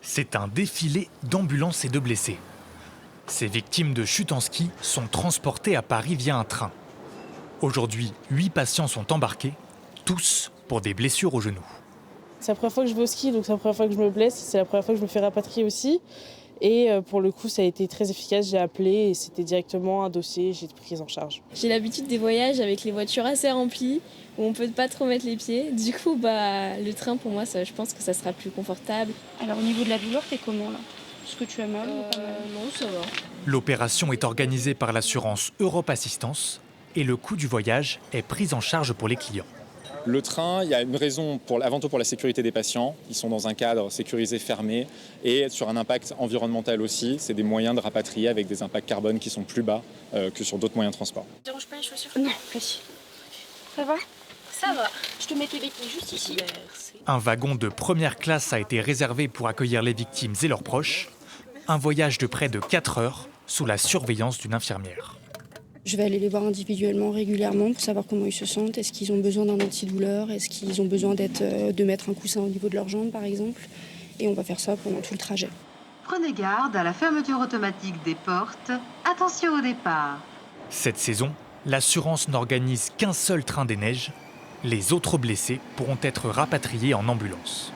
C'est un défilé d'ambulances et de blessés. Ces victimes de chute en ski sont transportées à Paris via un train. Aujourd'hui, 8 patients sont embarqués, tous pour des blessures au genou. C'est la première fois que je vais au ski, donc c'est la première fois que je me blesse. C'est la première fois que je me fais rapatrier aussi. Et pour le coup, ça a été très efficace. J'ai appelé et c'était directement un dossier, j'ai été prise en charge. J'ai l'habitude des voyages avec les voitures assez remplies, où on peut pas trop mettre les pieds. Du coup, le train, pour moi, je pense que ça sera plus confortable. Alors au niveau de la douleur, t'es comment là? Est-ce que tu as mal ou pas mal? Non, ça va. L'opération est organisée par l'assurance Europe Assistance et le coût du voyage est pris en charge pour les clients. Le train, il y a une raison avant tout pour la sécurité des patients. Ils sont dans un cadre sécurisé, fermé, et sur un impact environnemental aussi. C'est des moyens de rapatrier avec des impacts carbone qui sont plus bas que sur d'autres moyens de transport. Ça dérange pas les chaussures? Non, merci. Ça va? Ça va. Je te mets tes béquilles juste ici. Merci. Un wagon de première classe a été réservé pour accueillir les victimes et leurs proches. Un voyage de près de 4 heures sous la surveillance d'une infirmière. Je vais aller les voir individuellement, régulièrement, pour savoir comment ils se sentent. Est-ce qu'ils ont besoin d'un antidouleur? Est-ce qu'ils ont besoin de mettre un coussin au niveau de leurs jambes, par exemple? Et on va faire ça pendant tout le trajet. Prenez garde à la fermeture automatique des portes. Attention au départ. Cette saison, l'assurance n'organise qu'un seul train des neiges. Les autres blessés pourront être rapatriés en ambulance.